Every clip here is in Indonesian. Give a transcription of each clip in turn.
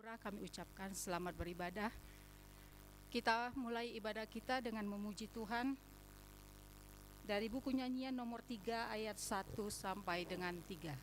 saudara, kami ucapkan selamat beribadah. Kita mulai ibadah kita dengan memuji Tuhan dari buku nyanyian nomor 3 ayat 1 sampai dengan 3.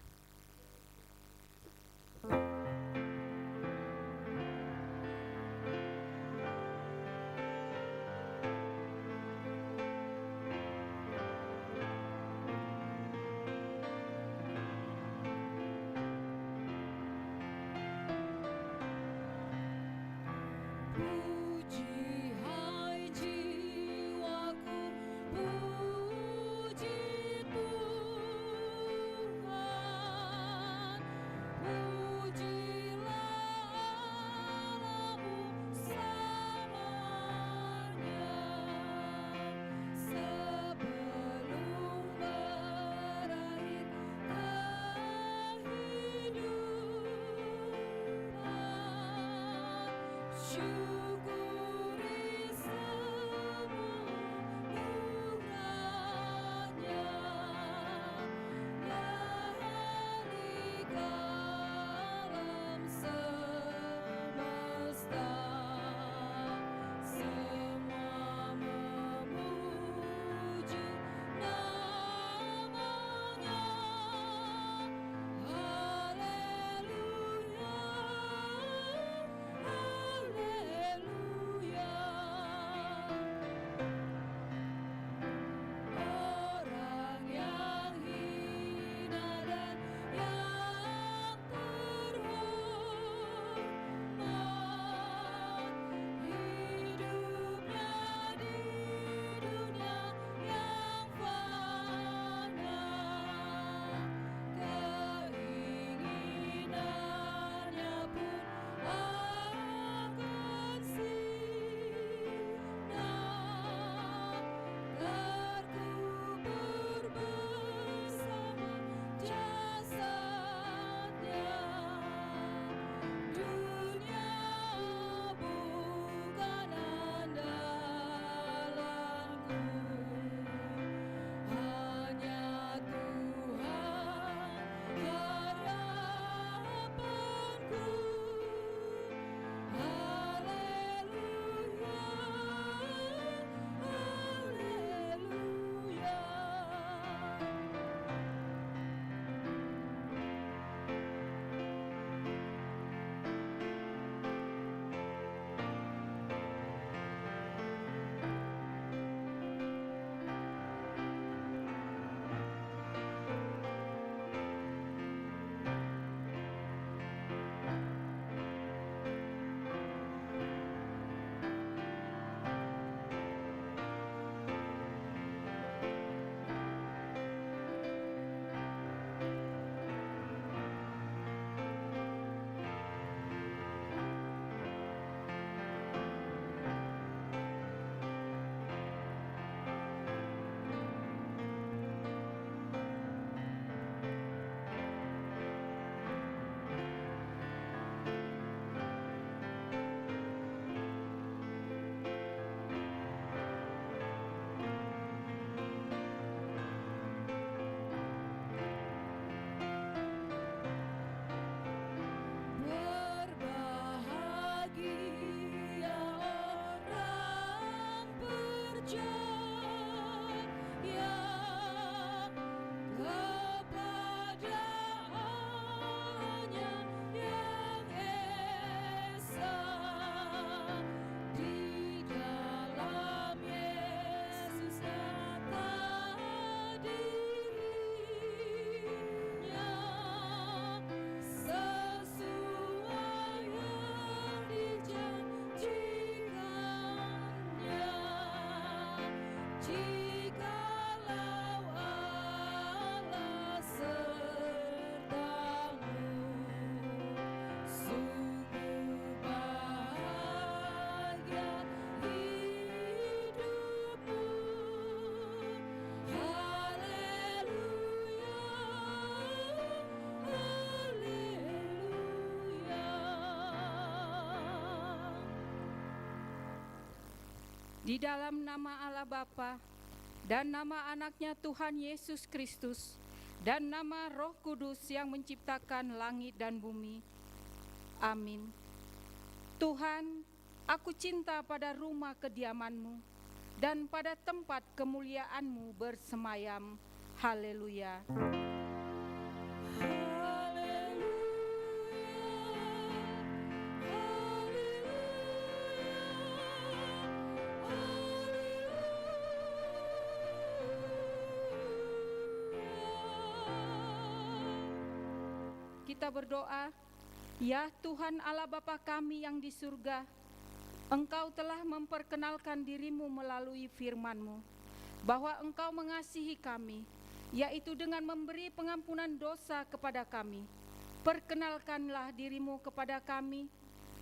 Di dalam nama Allah Bapa dan nama anaknya Tuhan Yesus Kristus dan nama Roh Kudus yang menciptakan langit dan bumi. Amin. Tuhan, aku cinta pada rumah kediaman-Mu dan pada tempat kemuliaan-Mu bersemayam. Haleluya. Kita berdoa. Ya Tuhan Allah Bapa kami yang di surga, Engkau telah memperkenalkan diri-Mu melalui firman-Mu, bahwa Engkau mengasihi kami, yaitu dengan memberi pengampunan dosa kepada kami. Perkenalkanlah diri-Mu kepada kami,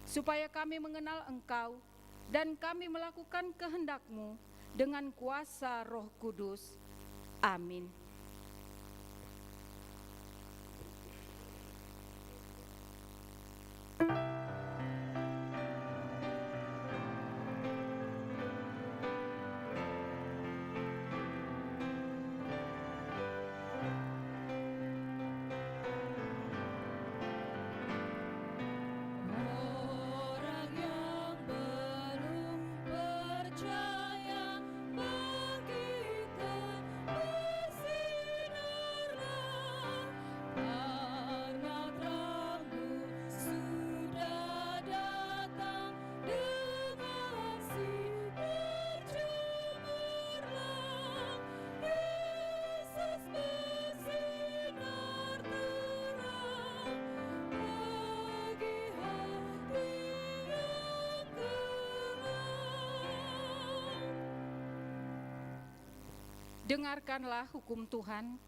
supaya kami mengenal Engkau, dan kami melakukan kehendak-Mu dengan kuasa Roh Kudus. Amin. Dengarkanlah hukum Tuhan.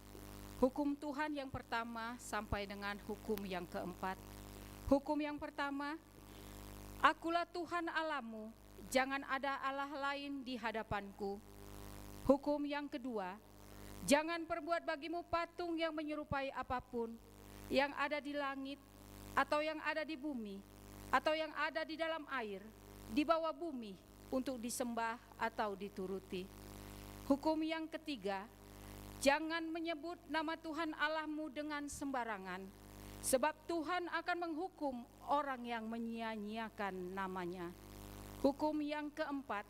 Hukum Tuhan yang pertama sampai dengan hukum yang keempat. Hukum yang pertama, Akulah Tuhan Allahmu, jangan ada Allah lain di hadapanku. Hukum yang kedua, jangan perbuat bagimu patung yang menyerupai apapun, yang ada di langit, atau yang ada di bumi, atau yang ada di dalam air, di bawah bumi, untuk disembah atau dituruti. Hukum yang ketiga, jangan menyebut nama Tuhan Allahmu dengan sembarangan, sebab Tuhan akan menghukum orang yang menyia-nyiakan namanya. Hukum yang keempat,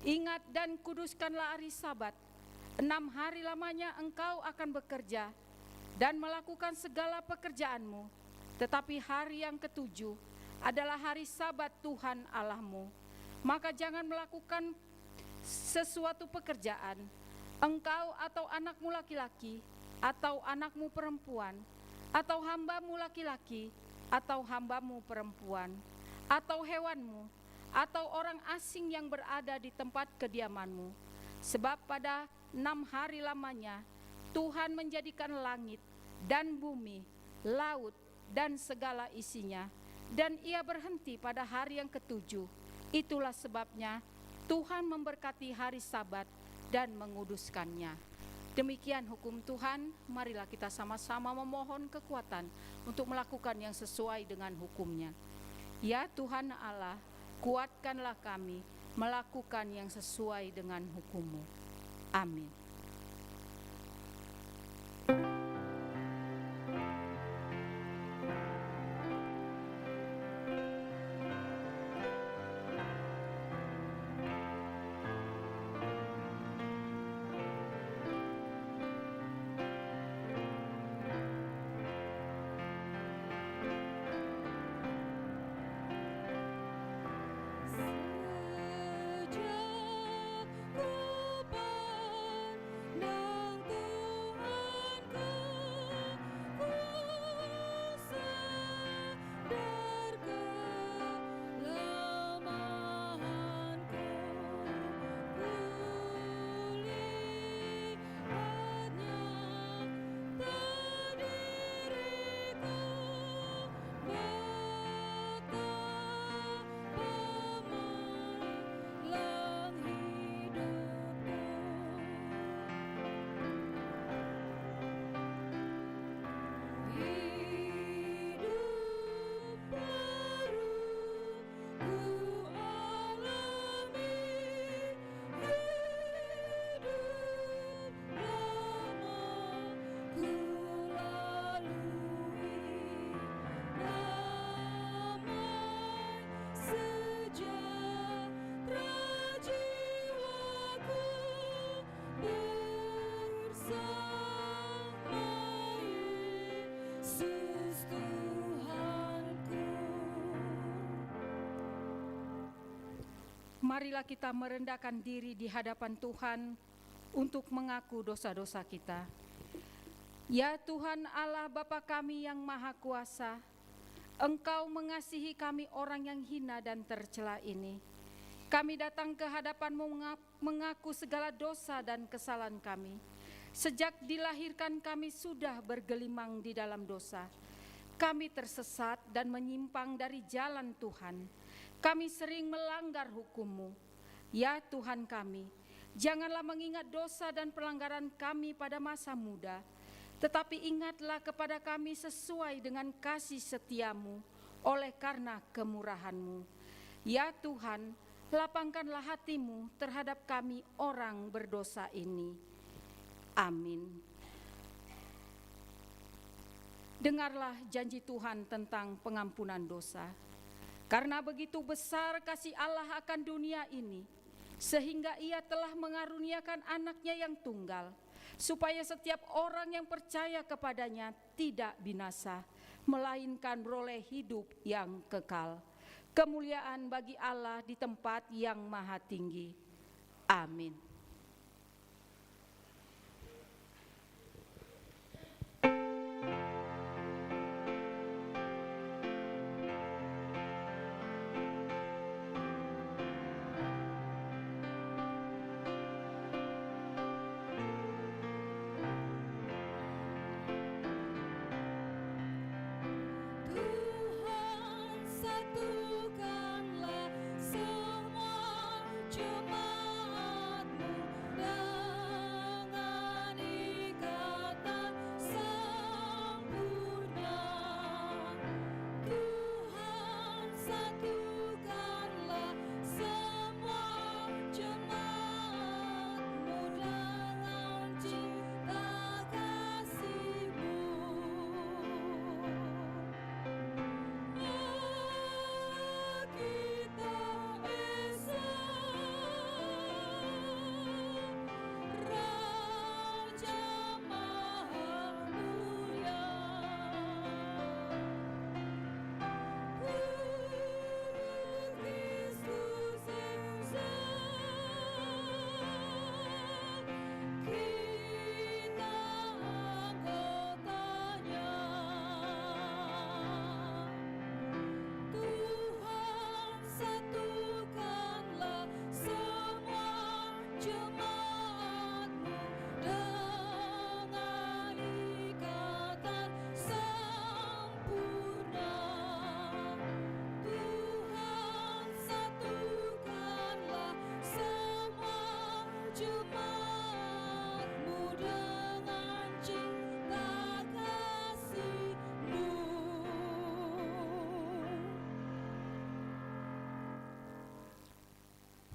ingat dan kuduskanlah hari Sabat. 6 hari lamanya engkau akan bekerja dan melakukan segala pekerjaanmu, tetapi hari yang ketujuh adalah hari Sabat Tuhan Allahmu. Maka jangan melakukan sesuatu pekerjaan, engkau atau anakmu laki-laki, atau anakmu perempuan, atau hambamu laki-laki, atau hambamu perempuan, atau hewanmu, atau orang asing yang berada di tempat kediamanmu. Sebab pada 6 hari lamanya Tuhan menjadikan langit dan bumi, laut dan segala isinya, dan Ia berhenti pada hari yang ketujuh. Itulah sebabnya Tuhan memberkati hari Sabat dan menguduskannya. Demikian hukum Tuhan, marilah kita sama-sama memohon kekuatan untuk melakukan yang sesuai dengan hukum-Nya. Ya Tuhan Allah, kuatkanlah kami melakukan yang sesuai dengan hukum-Mu. Amin. Marilah kita merendahkan diri di hadapan Tuhan untuk mengaku dosa-dosa kita. Ya Tuhan Allah Bapa kami yang Maha Kuasa, Engkau mengasihi kami orang yang hina dan tercela ini. Kami datang ke hadapan-Mu mengaku segala dosa dan kesalahan kami. Sejak dilahirkan kami sudah bergelimang di dalam dosa. Kami tersesat dan menyimpang dari jalan Tuhan. Kami sering melanggar hukum-Mu. Ya Tuhan kami, janganlah mengingat dosa dan pelanggaran kami pada masa muda, tetapi ingatlah kepada kami sesuai dengan kasih setia-Mu oleh karena kemurahan-Mu. Ya Tuhan, lapangkanlah hati-Mu terhadap kami orang berdosa ini. Amin. Dengarlah janji Tuhan tentang pengampunan dosa. Karena begitu besar kasih Allah akan dunia ini, sehingga Ia telah mengaruniakan anaknya yang tunggal, supaya setiap orang yang percaya kepadanya tidak binasa, melainkan beroleh hidup yang kekal. Kemuliaan bagi Allah di tempat yang maha tinggi. Amin.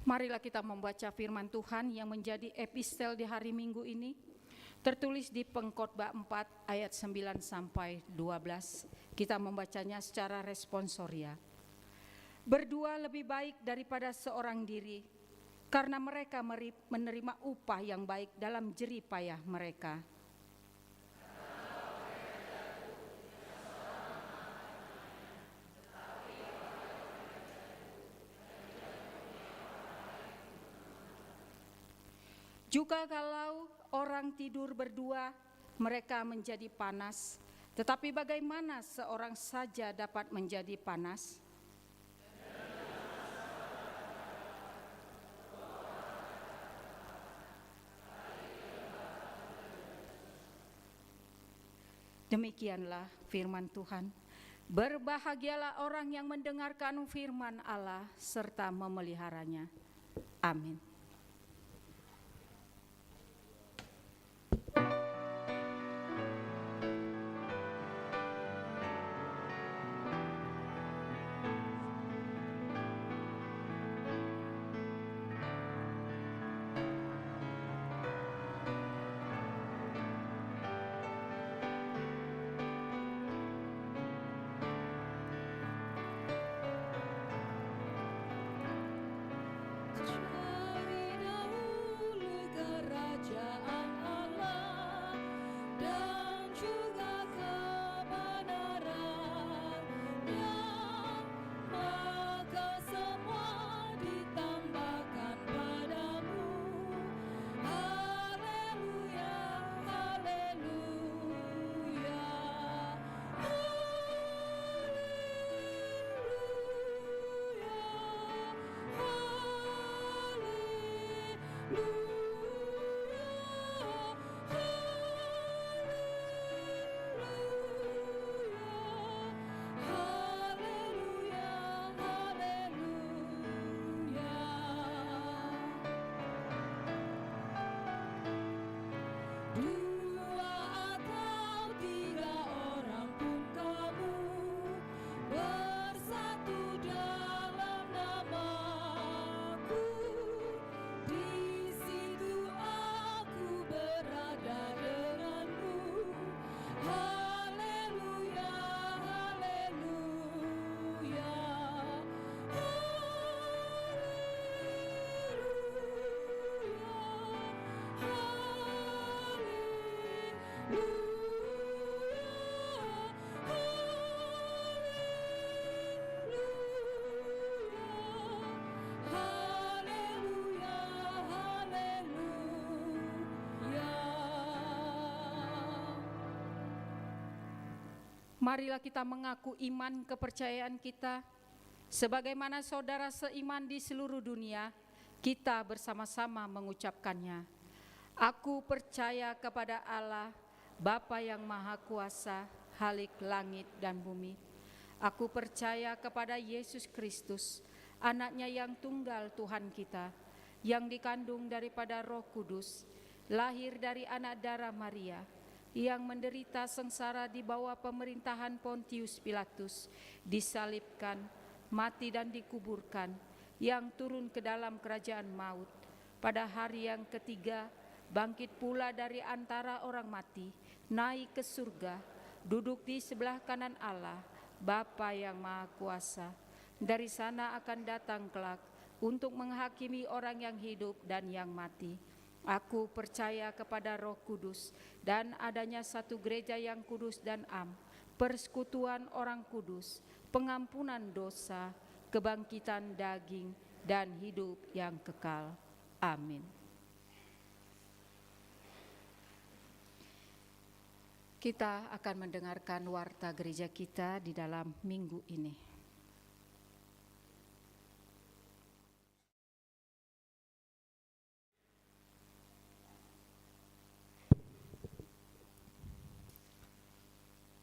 Marilah kita membaca firman Tuhan yang menjadi epistel di hari Minggu ini, tertulis di Pengkhotbah 4 ayat 9 sampai 12. Kita membacanya secara responsoria. Berdua lebih baik daripada seorang diri, karena mereka menerima upah yang baik dalam jerih payah mereka. Juga kalau orang tidur berdua, mereka menjadi panas. Tetapi bagaimana seorang saja dapat menjadi panas? Demikianlah firman Tuhan. Berbahagialah orang yang mendengarkan firman Allah serta memeliharanya. Amin. Try Marilah kita mengaku iman kepercayaan kita. Sebagaimana saudara seiman di seluruh dunia, kita bersama-sama mengucapkannya. Aku percaya kepada Allah, Bapa yang Maha Kuasa, Khalik langit dan bumi. Aku percaya kepada Yesus Kristus, Anaknya yang tunggal Tuhan kita, yang dikandung daripada Roh Kudus, lahir dari anak darah Maria, yang menderita sengsara di bawah pemerintahan Pontius Pilatus, disalibkan, mati dan dikuburkan, yang turun ke dalam kerajaan maut. Pada hari yang ketiga, bangkit pula dari antara orang mati, naik ke surga, duduk di sebelah kanan Allah, Bapa yang Maha Kuasa. Dari sana akan datang kelak untuk menghakimi orang yang hidup dan yang mati. Aku percaya kepada Roh Kudus dan adanya satu gereja yang kudus dan am, persekutuan orang kudus, pengampunan dosa, kebangkitan daging, dan hidup yang kekal. Amin. Kita akan mendengarkan warta gereja kita di dalam minggu ini.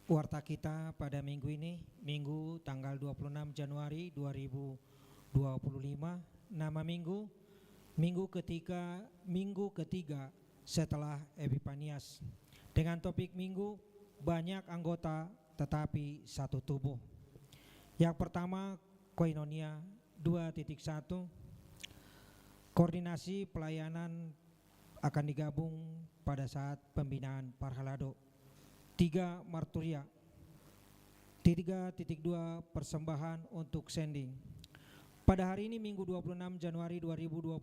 Warta kita pada minggu ini, Minggu tanggal 26 Januari 2025, nama minggu, Minggu ketiga setelah Epifanias. Dengan topik minggu, banyak anggota tetapi satu tubuh. Yang pertama, Koinonia 2.1, koordinasi pelayanan akan digabung pada saat pembinaan Parhalado. 3. Marturia. 3.2 persembahan untuk sending. Pada hari ini Minggu 26 Januari 2025,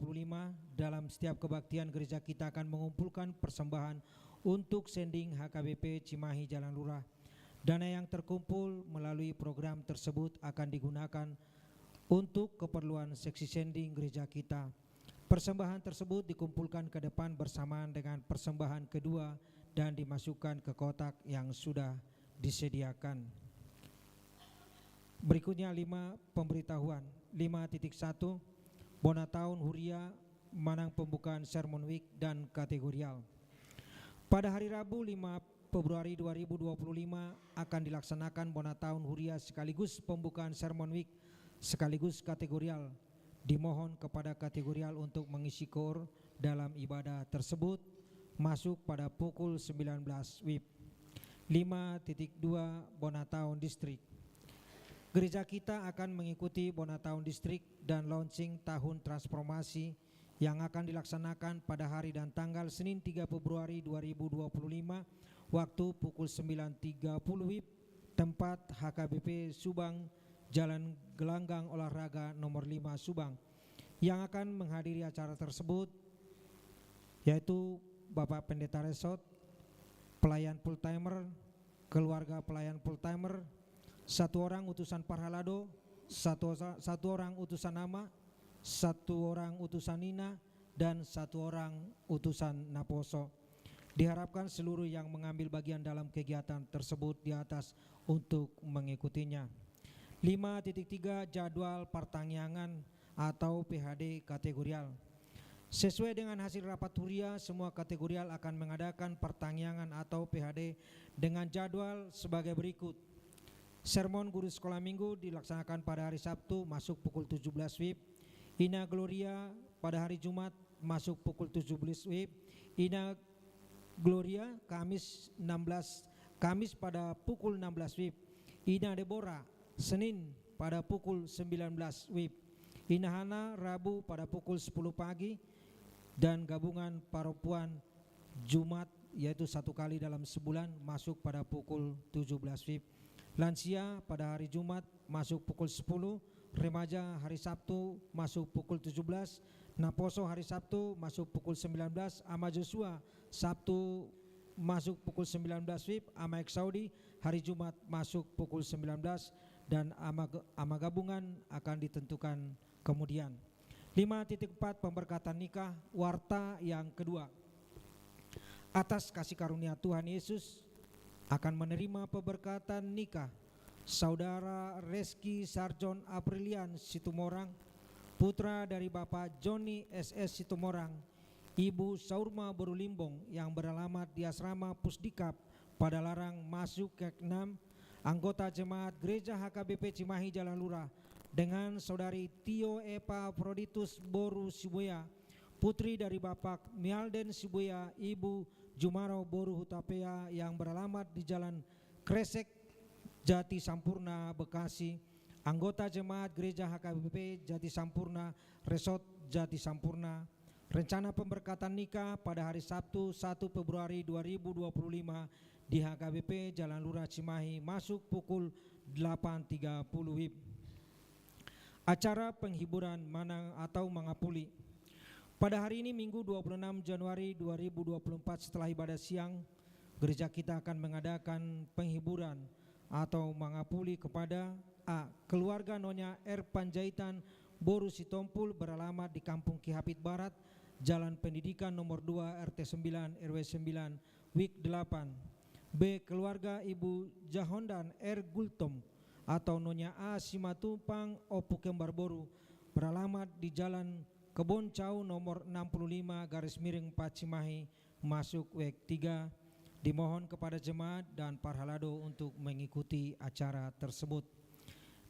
dalam setiap kebaktian gereja kita akan mengumpulkan persembahan untuk sending HKBP Cimahi Jalan Lurah. Dana yang terkumpul melalui program tersebut akan digunakan untuk keperluan seksi sending gereja kita. Persembahan tersebut dikumpulkan ke depan bersamaan dengan persembahan kedua dan dimasukkan ke kotak yang sudah disediakan. Berikutnya 5. Pemberitahuan 5.1, Bonataun Huria, Manang pembukaan Sermon Week dan kategorial. Pada hari Rabu 5 Februari 2025 akan dilaksanakan Bonataun Huria sekaligus pembukaan Sermon Week sekaligus kategorial. Dimohon kepada kategorial untuk mengisi kor dalam ibadah tersebut masuk pada pukul 19 WIB. 5.2 Bonataun Distrik. Gereja kita akan mengikuti Bonataun Distrik dan launching tahun transformasi yang akan dilaksanakan pada hari dan tanggal Senin 3 Februari 2025 waktu pukul 9.30 WIB, tempat HKBP Subang, Jalan Gelanggang Olahraga nomor 5 Subang. Yang akan menghadiri acara tersebut yaitu Bapak Pendeta Resort, pelayan full timer, keluarga pelayan full timer, 1 orang utusan Parhalado, 1 orang utusan Ama, 1 orang utusan Nina, dan 1 orang utusan Naposo. Diharapkan seluruh yang mengambil bagian dalam kegiatan tersebut di atas untuk mengikutinya. 5.3 Jadwal pertangyangan atau PHD kategorial. Sesuai dengan hasil rapat huria, semua kategorial akan mengadakan pertangyangan atau PHD dengan jadwal sebagai berikut. Sermon Guru Sekolah Minggu dilaksanakan pada hari Sabtu masuk pukul 17 WIB. Ina Gloria pada hari Jumat masuk pukul 17 WIB. Ina Gloria Kamis pada pukul 16 WIB. Ina Deborah Senin pada pukul 19 WIB. Ina Hana Rabu pada pukul 10 pagi. Dan gabungan paropuan Jumat yaitu 1 kali dalam sebulan masuk pada pukul 17 WIB. Lansia pada hari Jumat masuk pukul 10, remaja hari Sabtu masuk pukul 17, Naposo hari Sabtu masuk pukul 19, Ama Joshua Sabtu masuk pukul 19 WIB, Ama Eksaudi hari Jumat masuk pukul 19, dan ama gabungan akan ditentukan kemudian. 5.4 Pemberkatan nikah, warta yang kedua. Atas kasih karunia Tuhan Yesus, akan menerima peberkatan nikah Saudara Reski Sarjon Aprilian Situmorang, putra dari Bapak Joni SS Situmorang, Ibu Saurma Borulimbong yang beralamat di Asrama Pusdikap pada Larang Masuk ke 6, anggota jemaat Gereja HKBP Cimahi Jalan Lurah, dengan Saudari Tio Epa Proditus Boru Sibuya, putri dari Bapak Mialden Sibuya, Ibu Jumaro Boru Hutapea yang beralamat di Jalan Kresek Jati Sampurna Bekasi, anggota jemaat Gereja HKBP Jati Sampurna Resort Jati Sampurna. Rencana pemberkatan nikah pada hari Sabtu 1 Februari 2025 di HKBP Jalan Lurah Cimahi masuk pukul 8.30 WIB. Acara penghiburan Manang atau Mangapuli. Pada hari ini Minggu 26 Januari 2024 setelah ibadah siang, gereja kita akan mengadakan penghiburan atau mangapuli kepada A. Keluarga Nonya R. Panjaitan Boru Sitompul beralamat di Kampung Kihapit Barat, Jalan Pendidikan nomor 2 RT 9 RW 9 WIK 8. B. Keluarga Ibu Jahondan R. Gultom atau Nonya A. Simatumpang Opu Kembar Boru beralamat di Jalan Kebon Cau nomor 65/4 Cimahi masuk WIK 3. Dimohon kepada jemaat dan parhalado untuk mengikuti acara tersebut.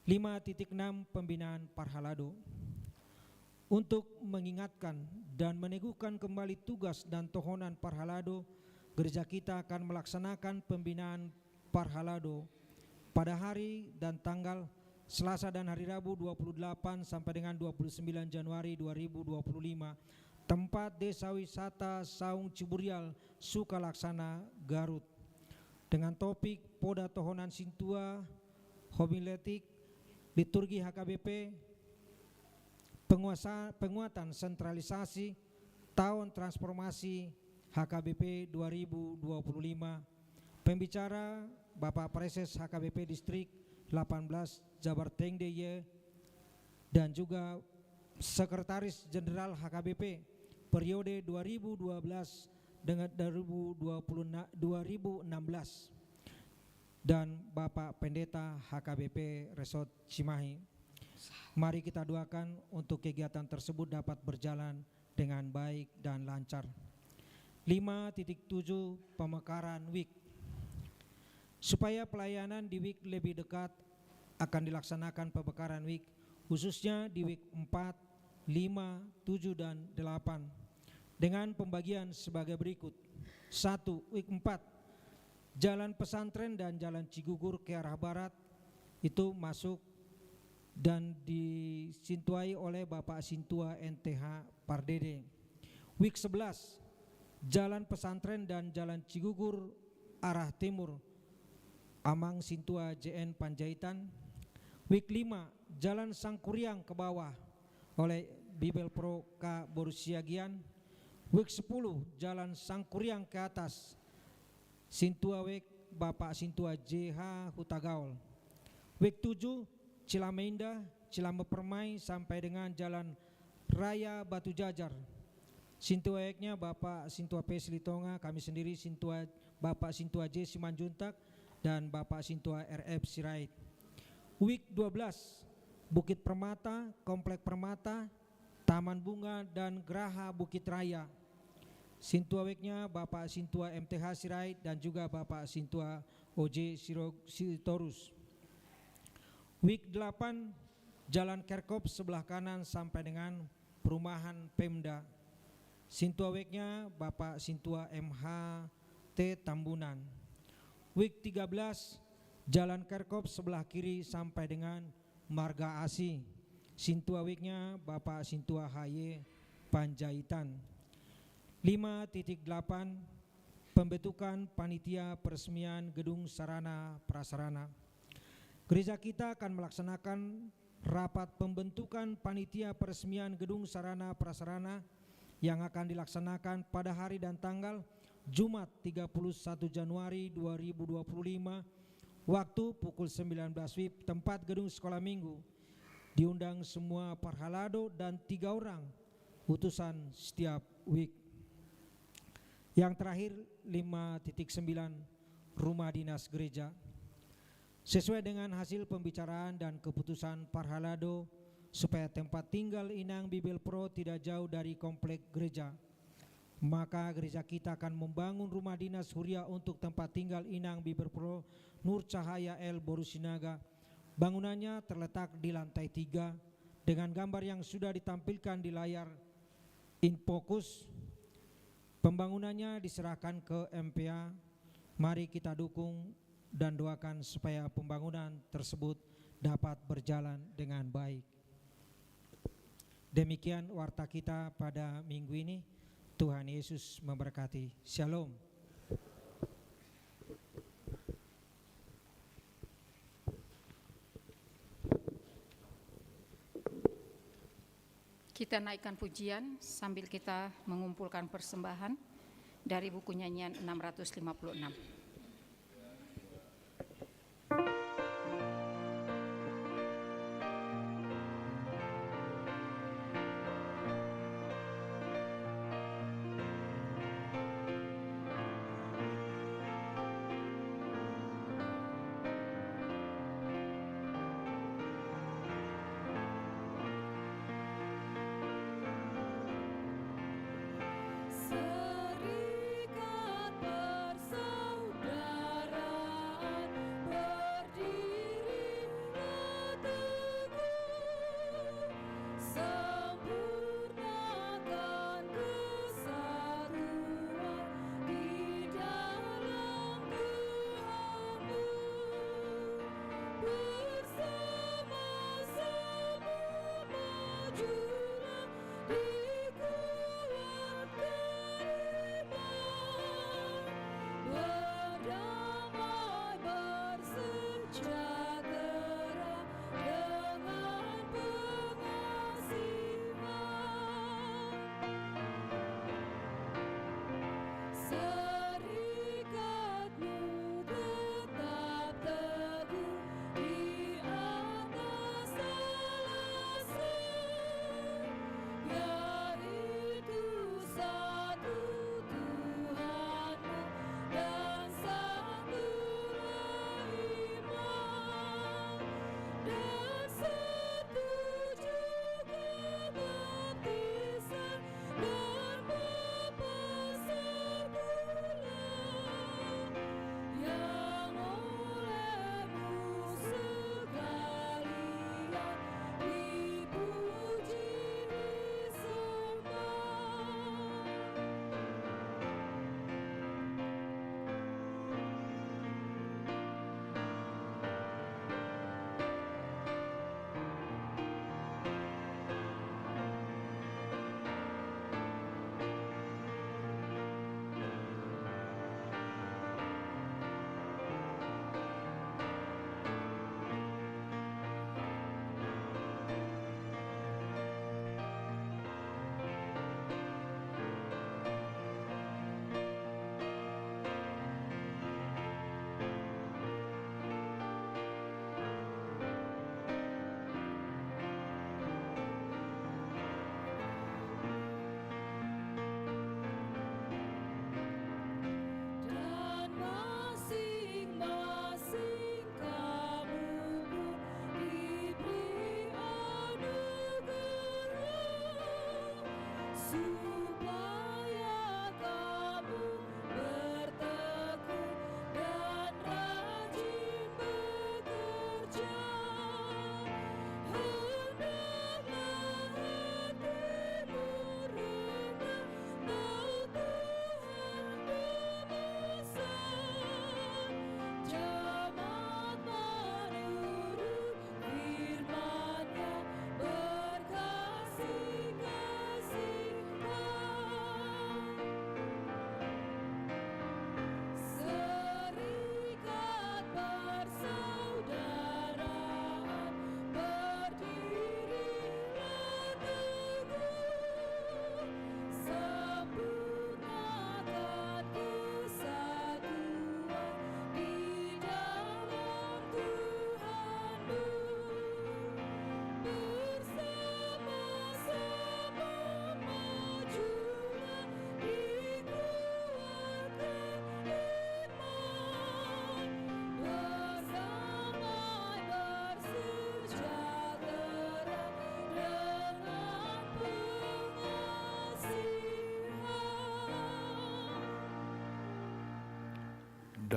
5.6 Pembinaan parhalado. Untuk mengingatkan dan meneguhkan kembali tugas dan tohonan parhalado, gereja kita akan melaksanakan pembinaan parhalado pada hari dan tanggal Selasa dan hari Rabu 28 sampai dengan 29 Januari 2025. Tempat Desa Wisata Saung Ciburial, Sukalaksana, Garut. Dengan topik Poda Tohonan Sintua, homiletik, liturgi HKBP, penguatan sentralisasi, tahun transformasi HKBP 2025. Pembicara Bapak Preses HKBP Distrik 18 Jabar Tengdeye dan juga Sekretaris Jenderal HKBP periode 2012 dengan 2016 dan Bapak Pendeta HKBP Resort Cimahi. Mari kita doakan untuk kegiatan tersebut dapat berjalan dengan baik dan lancar. 5.7 Pemekaran WIK. Supaya pelayanan di WIK lebih dekat, akan dilaksanakan pemekaran WIK khususnya di WIK 4, 5, 7, dan 8 dengan pembagian sebagai berikut. 1. WIK 4, Jalan Pesantren dan Jalan Cigugur ke arah barat itu masuk dan disintuai oleh Bapak Sintua NTH Pardede. WIK 11, Jalan Pesantren dan Jalan Cigugur arah timur Amang Sintua JN Panjaitan. WIK 5, Jalan Sangkuriang ke bawah oleh Bibel Pro K Borusiagian. WIK 10, Jalan Sangkuriang ke atas Sintua WIK Bapak Sintua JH Hutagaul. WIK 7, Cilameinda, Cilame Permai sampai dengan Jalan Raya Batu Jajar. Sintua WIK-nya Bapak Sintua P Silitonga, kami sendiri Sintua Bapak Sintua J Simanjuntak dan Bapak Sintua RF Sirait. WIK 12, Bukit Permata, Komplek Permata, Taman Bunga dan Geraha Bukit Raya. Sintua WIK-nya Bapak Sintua MTH Sirait dan juga Bapak Sintua OJ Sitorus. WIK 8, Jalan Kerkop sebelah kanan sampai dengan perumahan Pemda. Sintua WIK-nya Bapak Sintua MHT Tambunan. WIK 13, Jalan Kerkop sebelah kiri sampai dengan Marga Asi. Sintua WIK-nya Bapak Sintua HY Panjaitan. 5.8 Pembentukan Panitia Peresmian Gedung Sarana Prasarana. Gereja kita akan melaksanakan rapat pembentukan Panitia Peresmian Gedung Sarana Prasarana yang akan dilaksanakan pada hari dan tanggal Jumat 31 Januari 2025 waktu pukul 19 WIB, tempat gedung sekolah minggu. Diundang semua parhalado dan 3 orang utusan setiap WIK. Yang terakhir 5.9 rumah dinas gereja. Sesuai dengan hasil pembicaraan dan keputusan Parhalado supaya tempat tinggal Inang Bibel Pro tidak jauh dari komplek gereja, maka gereja kita akan membangun rumah dinas Huria untuk tempat tinggal Inang Bibel Pro Nur Cahaya El Borusinaga. Bangunannya terletak di lantai 3 dengan gambar yang sudah ditampilkan di layar InFocus. Pembangunannya diserahkan ke MPA. Mari kita dukung dan doakan supaya pembangunan tersebut dapat berjalan dengan baik. Demikian warta kita pada minggu ini. Tuhan Yesus memberkati. Shalom. Kita naikkan pujian sambil kita mengumpulkan persembahan dari buku nyanyian 656. Serikat persaudaraan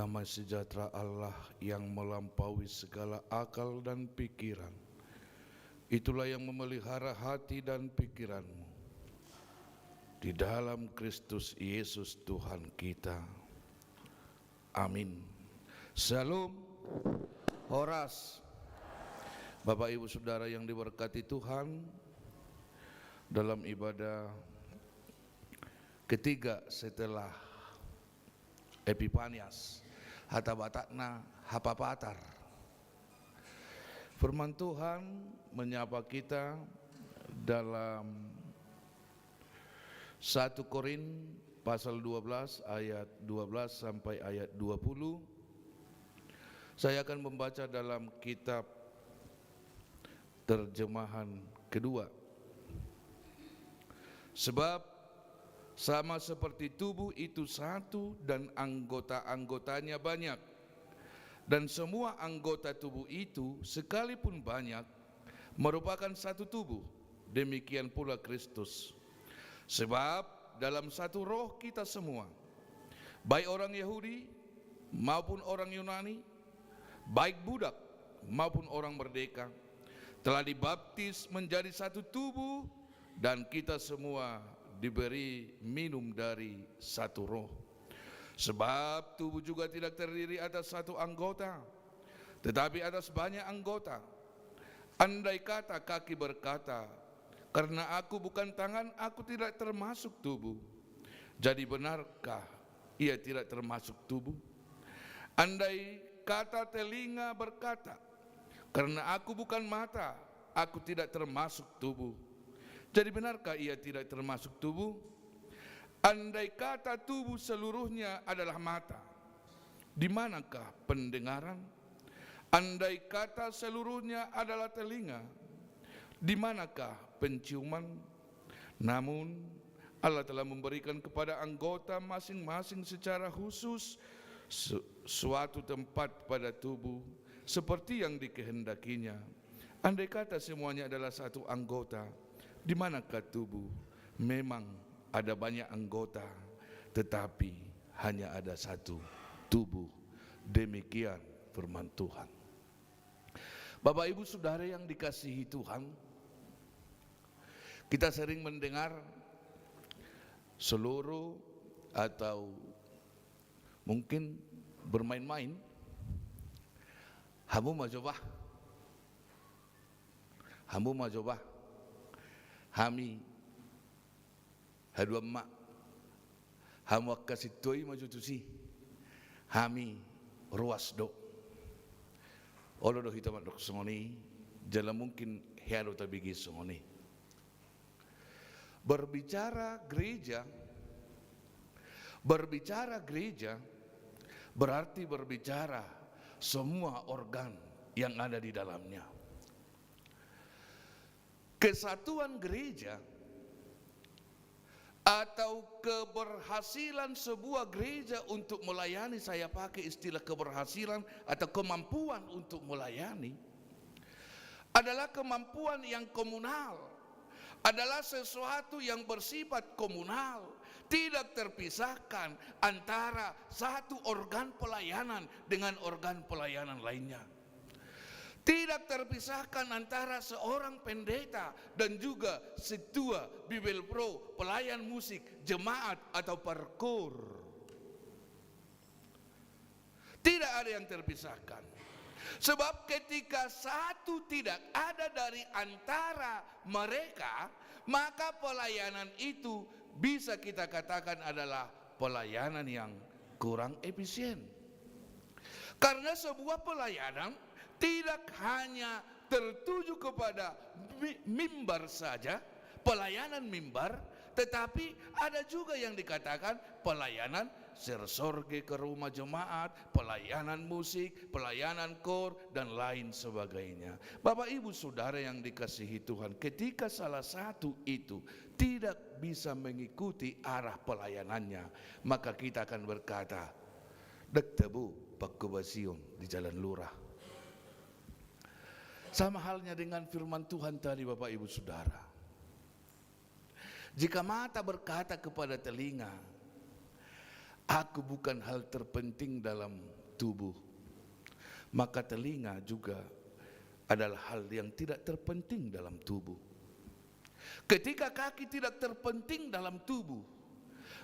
damai sejahtera Allah yang melampaui segala akal dan pikiran, itulah yang memelihara hati dan pikiranmu di dalam Kristus Yesus Tuhan kita. Amin. Shalom. Horas. Bapak Ibu Saudara yang diberkati Tuhan, dalam ibadah ketiga setelah Epifanias, Hatabatakna, Hapapatar, firman Tuhan menyapa kita dalam 1 Korin pasal 12 ayat 12 sampai ayat 20. Saya akan membaca dalam kitab terjemahan kedua. Sebab sama seperti tubuh itu satu dan anggota-anggotanya banyak, dan semua anggota tubuh itu sekalipun banyak merupakan satu tubuh, demikian pula Kristus. Sebab dalam satu roh kita semua, baik orang Yahudi maupun orang Yunani, baik budak maupun orang merdeka, telah dibaptis menjadi satu tubuh, dan kita semua diberi minum dari satu roh. Sebab tubuh juga tidak terdiri atas satu anggota, tetapi atas banyak anggota. Andai kata kaki berkata, karena aku bukan tangan, aku tidak termasuk tubuh, jadi benarkah ia tidak termasuk tubuh? Andai kata telinga berkata, karena aku bukan mata, aku tidak termasuk tubuh, jadi benarkah ia tidak termasuk tubuh? Andai kata tubuh seluruhnya adalah mata, di manakah pendengaran? Andai kata seluruhnya adalah telinga, di manakah penciuman? Namun Allah telah memberikan kepada anggota masing-masing secara khusus suatu tempat pada tubuh seperti yang dikehendakinya. Andai kata semuanya adalah satu anggota, di manakah tubuh? Memang ada banyak anggota, tetapi hanya ada satu tubuh. Demikian firman Tuhan. Bapak Ibu Saudara yang dikasihi Tuhan, kita sering mendengar seluruh atau mungkin bermain-main, hamu majobah, hamu majobah, hami hadua mak, hamu kasitoi majutusi, hami ruas do. Olo do hitamat dok songoni, jalan mungkin hiaro tabigi songoni. Berbicara gereja berarti berbicara semua organ yang ada di dalamnya. Kesatuan gereja atau keberhasilan sebuah gereja untuk melayani, saya pakai istilah keberhasilan atau kemampuan untuk melayani, adalah kemampuan yang komunal, adalah sesuatu yang bersifat komunal, tidak terpisahkan antara satu organ pelayanan dengan organ pelayanan lainnya. Tidak terpisahkan antara seorang pendeta dan juga ketua Bibel Pro, pelayan musik, jemaat atau parkour. Tidak ada yang terpisahkan. Sebab ketika satu tidak ada dari antara mereka, maka pelayanan itu bisa kita katakan adalah pelayanan yang kurang efisien. Karena sebuah pelayanan tidak hanya tertuju kepada mimbar saja, pelayanan mimbar, tetapi ada juga yang dikatakan pelayanan sersorge ke rumah jemaat, pelayanan musik, pelayanan kor, dan lain sebagainya. Bapak Ibu Saudara yang dikasihi Tuhan, ketika salah satu itu tidak bisa mengikuti arah pelayanannya, maka kita akan berkata, dek tebu pakkubasion di jalan lurah. Sama halnya dengan firman Tuhan tadi Bapak Ibu Saudara. Jika mata berkata kepada telinga, aku bukan hal terpenting dalam tubuh, maka telinga juga adalah hal yang tidak terpenting dalam tubuh. Ketika kaki tidak terpenting dalam tubuh,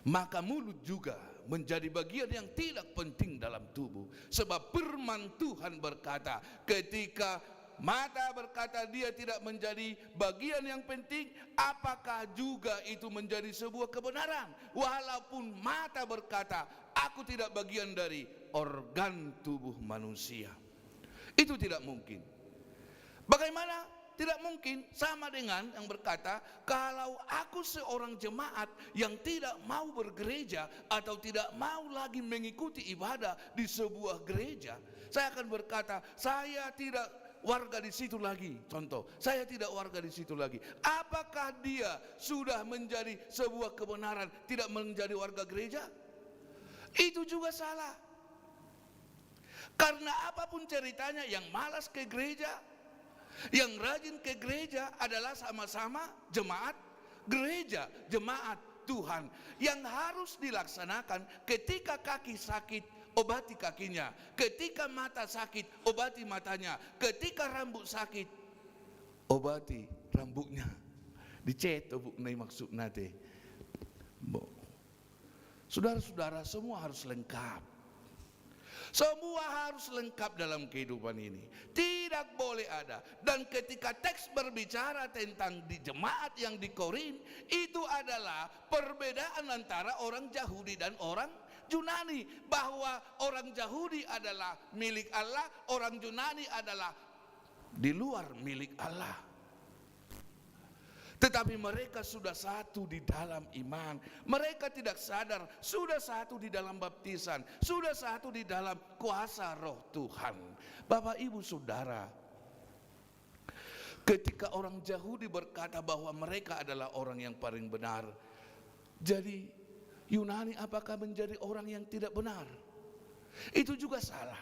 maka mulut juga menjadi bagian yang tidak penting dalam tubuh. Sebab firman Tuhan berkata, ketika mata berkata dia tidak menjadi bagian yang penting, apakah juga itu menjadi sebuah kebenaran? Walaupun mata berkata, aku tidak bagian dari organ tubuh manusia. Itu tidak mungkin. Bagaimana? Tidak mungkin. Sama dengan yang berkata, kalau aku seorang jemaat yang tidak mau bergereja atau tidak mau lagi mengikuti ibadah di sebuah gereja, saya akan berkata, saya tidak warga di situ lagi. Contoh, saya tidak warga di situ lagi. Apakah dia sudah menjadi sebuah kebenaran tidak menjadi warga gereja? Itu juga salah. Karena apapun ceritanya, yang malas ke gereja, yang rajin ke gereja adalah sama-sama jemaat gereja, jemaat Tuhan. Yang harus dilaksanakan, ketika kaki sakit, obati kakinya. Ketika mata sakit, obati matanya. Ketika rambut sakit, obati rambutnya. Dicet obuk nai maksud nate. Saudara-saudara, semua harus lengkap. Semua harus lengkap dalam kehidupan ini. Tidak boleh ada. Dan ketika teks berbicara tentang di jemaat yang di Korin, itu adalah perbedaan antara orang Yahudi dan orang Yunani. Bahwa orang Yahudi adalah milik Allah, orang Yunani adalah di luar milik Allah. Tetapi mereka sudah satu di dalam iman. Mereka tidak sadar, sudah satu di dalam baptisan, sudah satu di dalam kuasa Roh Tuhan. Bapak, Ibu, Saudara, ketika orang Yahudi berkata bahwa mereka adalah orang yang paling benar, jadi Yunani apakah menjadi orang yang tidak benar? Itu juga salah.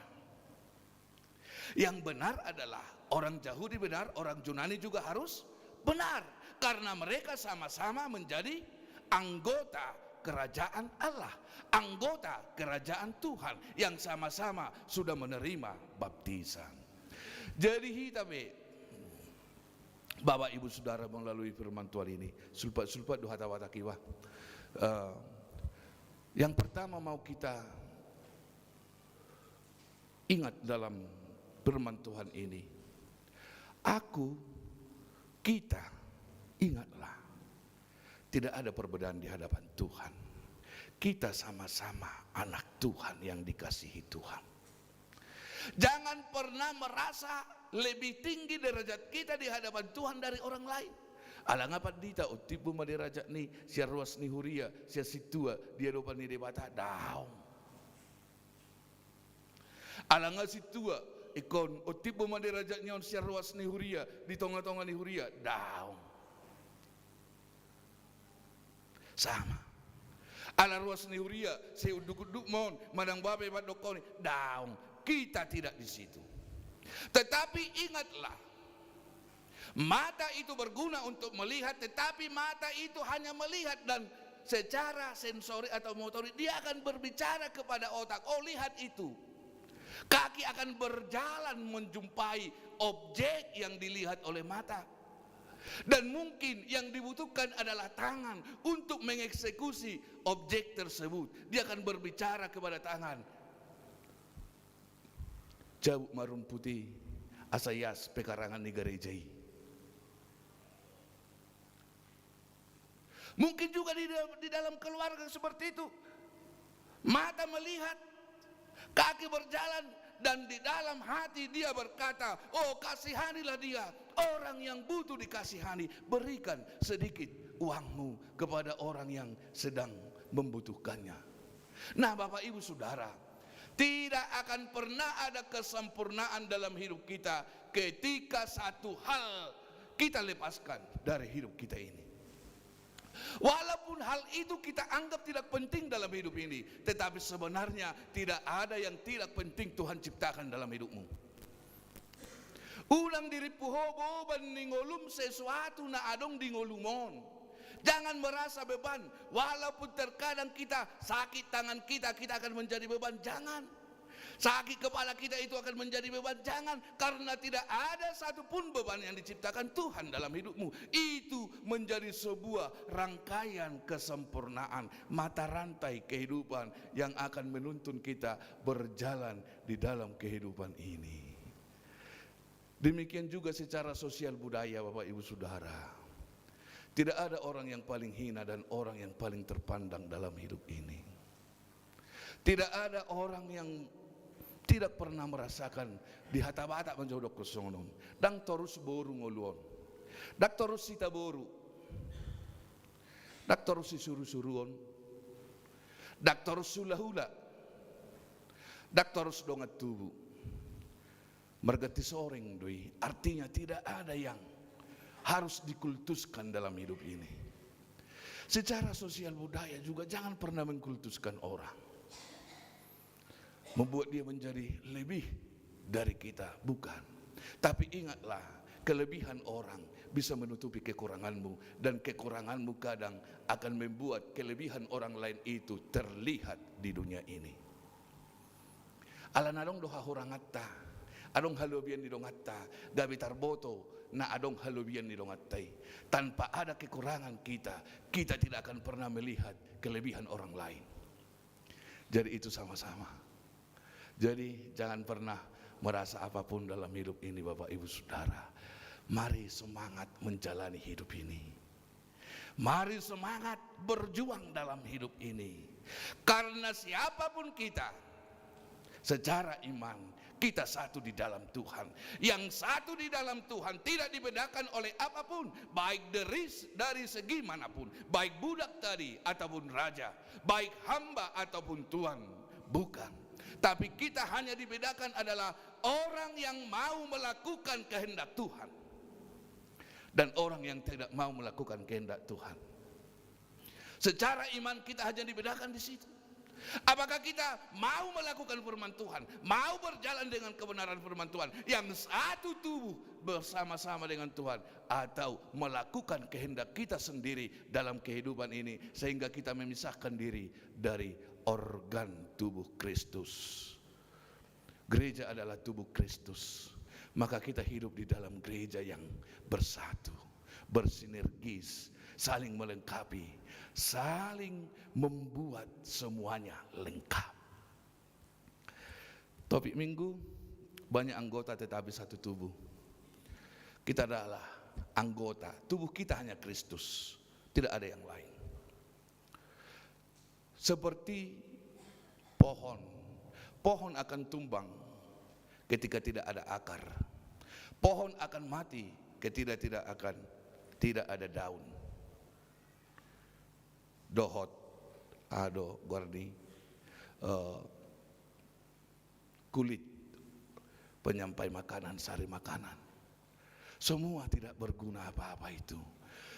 Yang benar adalah orang Yahudi benar, orang Yunani juga harus benar. Karena mereka sama-sama menjadi anggota kerajaan Allah, anggota kerajaan Tuhan yang sama-sama sudah menerima baptisan. Jadi Bapak, Ibu, Saudara, melalui firman Tuhan ini, sulpat duha tawata kiwa. Yang pertama mau kita ingat dalam firman Tuhan ini, kita ingatlah, tidak ada perbedaan di hadapan Tuhan. Kita sama-sama anak Tuhan yang dikasihi Tuhan. Jangan pernah merasa lebih tinggi derajat kita di hadapan Tuhan dari orang lain. Alang apa dita utipu maderajat ni sia ruas ni huria sia situa dia dopan ni debata daun. Alang situa ikon utipu maderajat nyon sia ruas ni huria di tonga-tonga ni huria daun. Sama. Ala ruas ni huria se uduk-uduk mon madang babe badokoni daun. Kita tidak di situ. Tetapi ingatlah, mata itu berguna untuk melihat, tetapi mata itu hanya melihat dan secara sensori atau motorik dia akan berbicara kepada otak. Oh, lihat itu. Kaki akan berjalan menjumpai objek yang dilihat oleh mata. Dan mungkin yang dibutuhkan adalah tangan untuk mengeksekusi objek tersebut. Dia akan berbicara kepada tangan. Jauh marum putih asayas pekarangan ni garejai. Mungkin juga di dalam keluarga seperti itu. Mata melihat, kaki berjalan, dan di dalam hati dia berkata, oh kasihanilah dia. Orang yang butuh dikasihani, berikan sedikit uangmu kepada orang yang sedang membutuhkannya. Nah, Bapak, Ibu, Saudara, tidak akan pernah ada kesempurnaan dalam hidup kita ketika satu hal kita lepaskan dari hidup kita ini. Walaupun hal itu kita anggap tidak penting dalam hidup ini, tetapi sebenarnya tidak ada yang tidak penting Tuhan ciptakan dalam hidupmu. Ulang diri puhobo ban ningolum sesuatu na adong dingolumon. Jangan merasa beban. Walaupun terkadang kita sakit tangan kita akan menjadi beban. Jangan. Sakit kepala kita itu akan menjadi beban. Jangan, karena tidak ada satupun beban yang diciptakan Tuhan dalam hidupmu. Itu menjadi sebuah rangkaian kesempurnaan, mata rantai kehidupan yang akan menuntun kita berjalan di dalam kehidupan ini. Demikian juga secara sosial budaya, Bapak Ibu Saudara. Tidak ada orang yang paling hina dan orang yang paling terpandang dalam hidup ini. Tidak ada orang yang tidak pernah merasakan di hata-bata menjodok kesonon. Dang terus boru ngoluon. Dak terus sita boru. Dak terus sisuru-suruon. Dak terus hula-hula. Dak terus dongat tubuh. Mergati soreng doi. Artinya tidak ada yang harus dikultuskan dalam hidup ini. Secara sosial budaya juga jangan pernah mengkultuskan orang. Membuat dia menjadi lebih dari kita, bukan. Tapi ingatlah, kelebihan orang bisa menutupi kekuranganmu, dan kekuranganmu kadang akan membuat kelebihan orang lain itu terlihat di dunia ini. Alan adong doha hurangatta, adong halubian di dongatta, gabitar boto, na adong halubian di dongattai. Tanpa ada kekurangan kita tidak akan pernah melihat kelebihan orang lain. Jadi itu sama-sama. Jadi jangan pernah merasa apapun dalam hidup ini, Bapak Ibu Saudara. Mari semangat menjalani hidup ini. Mari semangat berjuang dalam hidup ini. Karena siapapun kita, secara iman kita satu di dalam Tuhan. Yang satu di dalam Tuhan tidak dibedakan oleh apapun, baik dari segi manapun, baik budak tadi ataupun raja, baik hamba ataupun tuan, bukan. Tapi kita hanya dibedakan adalah orang yang mau melakukan kehendak Tuhan dan orang yang tidak mau melakukan kehendak Tuhan. Secara iman kita hanya dibedakan di situ. Apakah kita mau melakukan firman Tuhan, mau berjalan dengan kebenaran firman Tuhan, yang satu tubuh bersama-sama dengan Tuhan, atau melakukan kehendak kita sendiri dalam kehidupan ini sehingga kita memisahkan diri dari organ tubuh Kristus. Gereja adalah tubuh Kristus. Maka kita hidup di dalam gereja yang bersatu, bersinergis, saling melengkapi, saling membuat semuanya lengkap. Topik minggu, banyak anggota tetapi satu tubuh. Kita adalah anggota, tubuh kita hanya Kristus, tidak ada yang lain. Seperti pohon akan tumbang ketika tidak ada akar. Pohon akan mati ketika tidak ada daun. Dohot, ado, gorni, kulit, penyampai makanan, sari makanan. Semua tidak berguna apa-apa itu.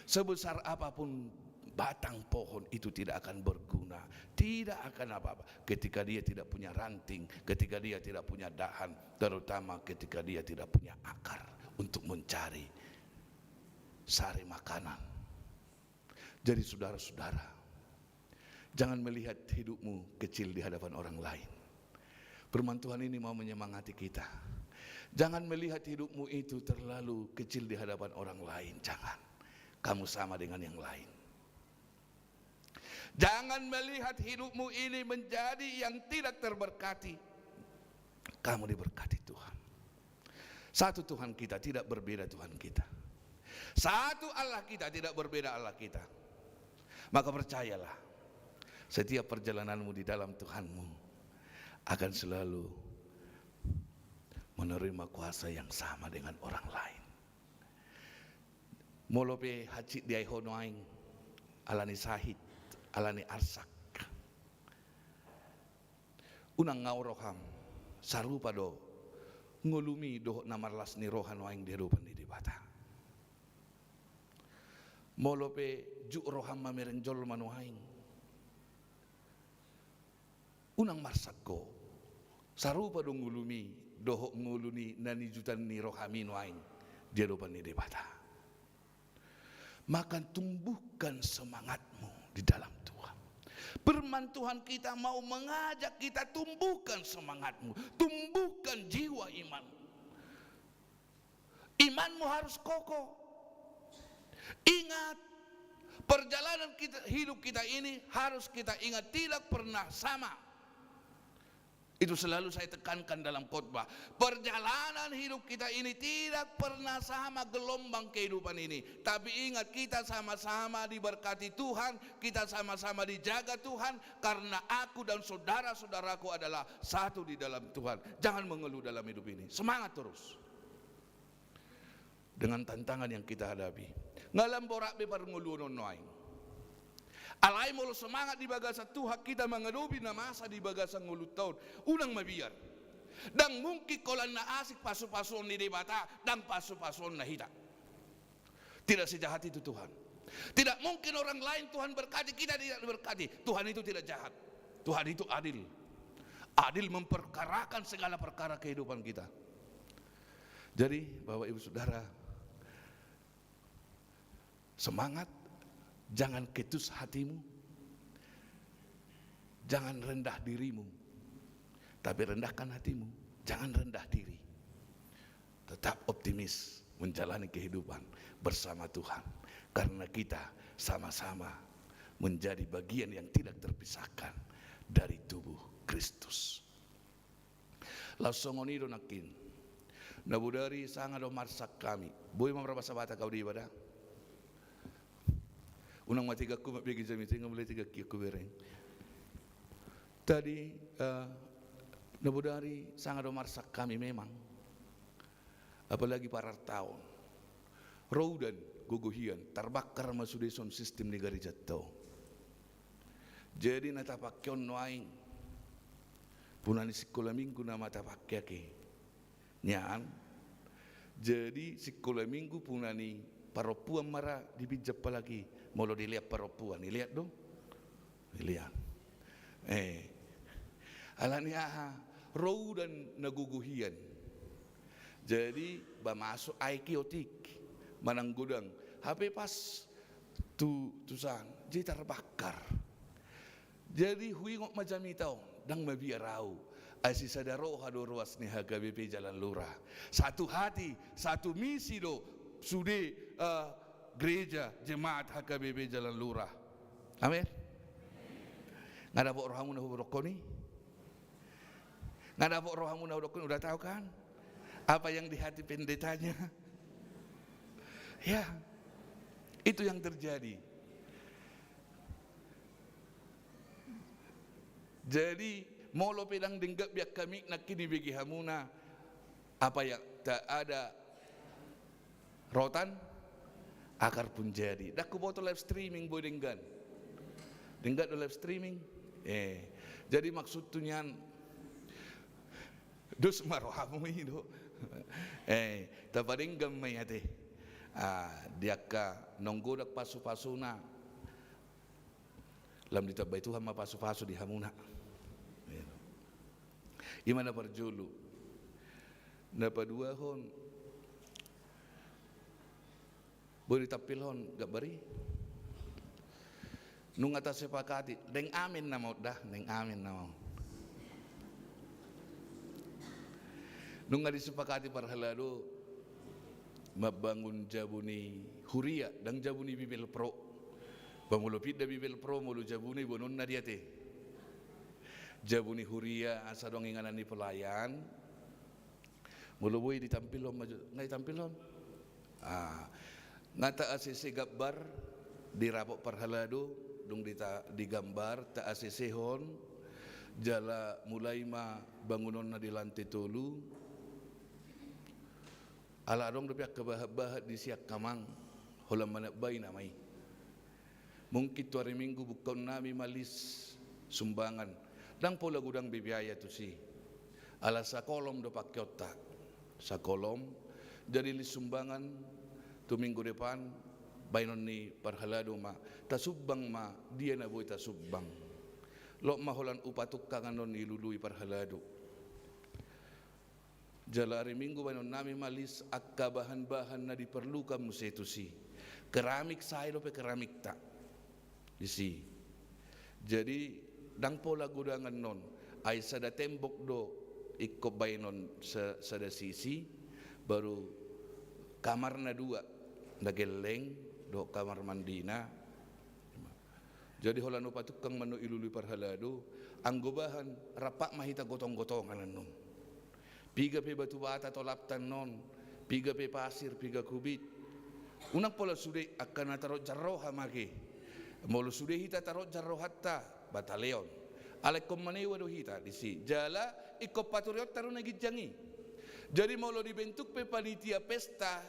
Sebesar apapun batang pohon itu tidak akan berguna, tidak akan apa-apa ketika dia tidak punya ranting, ketika dia tidak punya dahan, terutama ketika dia tidak punya akar untuk mencari sari makanan. Jadi saudara-saudara, jangan melihat hidupmu kecil di hadapan orang lain. Firman Tuhan ini mau menyemangati kita. Jangan melihat hidupmu itu terlalu kecil di hadapan orang lain, jangan. Kamu sama dengan yang lain. Jangan melihat hidupmu ini menjadi yang tidak terberkati. Kamu diberkati Tuhan. Satu Tuhan kita, tidak berbeda Tuhan kita. Satu Allah kita, tidak berbeda Allah kita. Maka percayalah, setiap perjalananmu di dalam Tuhanmu akan selalu menerima kuasa yang sama dengan orang lain. Molope hacit di aihono aing alani sahid alani arsak. Unang ngauroham sarupa do ngulumi do namarlas ni rohan aing di hadapan di bata. Molope juk roham mamerenjol manu aing. Unang marsakko sarupa do ngulumi dohok nguluni nani jutan ni rohamin wain dia hadapan di bata. Maka tumbuhkan semangatmu di dalam Tuhan. Firman Tuhan kita mau mengajak kita, tumbuhkan semangatmu, tumbuhkan jiwa iman. Imanmu harus kokoh. Ingat, perjalanan hidup kita ini harus kita ingat tidak pernah sama. Itu selalu saya tekankan dalam khotbah. Perjalanan hidup kita ini tidak pernah sama gelombang kehidupan ini. Tapi ingat, kita sama-sama diberkati Tuhan, kita sama-sama dijaga Tuhan, karena aku dan saudara-saudaraku adalah satu di dalam Tuhan. Jangan mengeluh dalam hidup ini. Semangat terus. Dengan tantangan yang kita hadapi. Ngalam borak be parngulu nonoain. Alai mulu semangat di bagasa Tuhan kita mengedobi na masa di bagasa ngulut tahun unang mabiar. Dan mungkin kolan na asik pasu-pasuan di debata dan pasu-pasuan na hita. Tidak sejahat itu Tuhan. Tidak mungkin orang lain Tuhan berkati, kita tidak berkati. Tuhan itu tidak jahat. Tuhan itu adil. Adil memperkarakan segala perkara kehidupan kita. Jadi Bapak Ibu Saudara, semangat. Jangan ketus hatimu, jangan rendah dirimu, tapi rendahkan hatimu, jangan rendah diri. Tetap optimis menjalani kehidupan bersama Tuhan, karena kita sama-sama menjadi bagian yang tidak terpisahkan dari tubuh Kristus. Lasongonido nakin, nabudari sangado marsak kami, boy mamraba sabata kau di ibadah. Unang matiga ko mabigay sa meeting, mulai tiga kiyo ko bereng. Tadi nabudari sangat marsak kami memang, apalagi para tahun. Raudan guguhian terbakar masudeson sistem negara jatuh. Jadi natapakyon noaing punani sekolah minggu nama tapakyake. Nyan. Jadi sekolah minggu punani paropuan mara dibijak lagi. Molo dilihat perempuan, dilihat dong, dilihat. Alania row dan naguguhian. Jadi bamasuk aikiotik manang gudang. HP pas tusan, jadi terbakar. Jadi hui ngok macam itu, dang mabiarau. Asi sadaro hado ruas ni HKBP Jalan Lurah. Satu hati, satu misi do sude gereja jemaat HKBP Jalan Lurah. Amin. Ngada po rohamu na hurokoni? Ngada po rohamu na hurokoni? Udah tahu kan? Apa yang di hati pendetanya? Ya, itu yang terjadi. Jadi molo pedang denggap biak kami nak kini bagi hamuna apa yang tak ada rotan akar pun jadi. Dak kuboto live streaming boy denggan. Denggan do live streaming. Jadi maksud tu nyan dos marohamu itu. Tapadenggam may ate. Dia ka nonggo dak pasu-pasuna. Lam ditabay Tuhan mapasu-pasu di hamuna. Imana parjulu. Napadua hon. Boleh tapilhon gak bari. Nung atas sepakati, deng amin na mau dah, deng amin na mau. Nung ada sepakati parhalado mabangun jabuni huria dan jabuni bibel pro. Pamulupit da bibel pro mulu jabuni bonon na dia te. Jabuni huria asa dong inganan ni pelayan. Mulu boy ditampilon maju, ngai tampilon. Ngata asisi gabar dirapok parhalado dung digambar ta asisihon jala mulai ma bangunon na di lantai tolu ala dong depiak kebahat-bahat di siak kamang holam manak bay namai mungkin tu hari minggu bukan nami malis sumbangan dang pola gudang bibiaya tu si ala sakolom do pakyota sakolom jadi li sumbangan tu minggu depan bainon ni parhalado ma tasubang ma dia na boy tasubang lo maholan upatuk kanganon ni lului parhalado jalari minggu bainon nami malis akka bahan-bahan na diperlukan musetusi keramik saya dope keramik tak isi Jadi dang pola gudangan non ay sada tembok do ikko baynon sada sisi baru kamar na dua nageleng do kamar mandina. Jadi holano patukang manu ilului parhalado anggobahan rapak mahita gotong-gotongan non. Piga pe batu bata tolaptan non, piga pe pasir, piga kubit. Unang pola sude akan tarot jarroh hamake. Molo sude hita tarot jarroh hatta bataleon. Alek komanewa do hita disi. Jala ikop paturiot taruh nagitjangi. Jadi molo dibentuk pe panitia pesta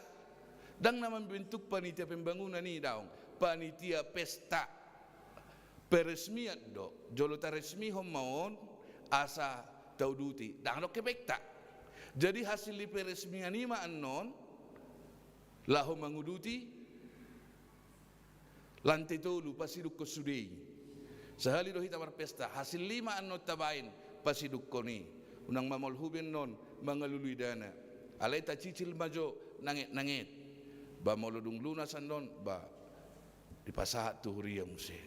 dan nama bentuk panitia pembangunan ni daong. Panitia pesta peresmian do. Jolo ta resmi homaon asa tauduti. Dang do kebekta. Jadi hasil li peresmian ni maanon laho manguduti lantai tolu pasiduk ko sudei sahali do hita marpesta hasil lima anot tabain pasiduk ko ni unang mamol huben non mangalului dana alay ta cicil majo nangit ba molodung lunasan non ba dipasahat tu huria muse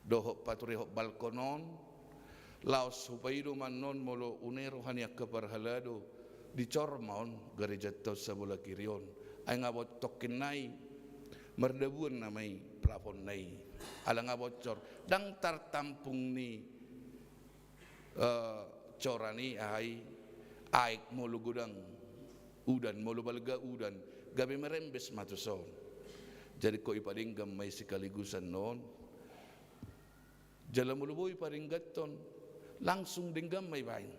dohok paturehok balkonon laos supaido man non molo unero hanya keparhalado dicor maon gereja tos sabola kirion ay ngabot tokin nai merdebuan namai plafon nai ala ngabot cor dang tartampung ni corani ay aik molo gudang udan molo balga udan gabe merembes matuson jadi ko ipadinggam may sikaligusan non jala molo boy paringgaton langsung dinggam may bain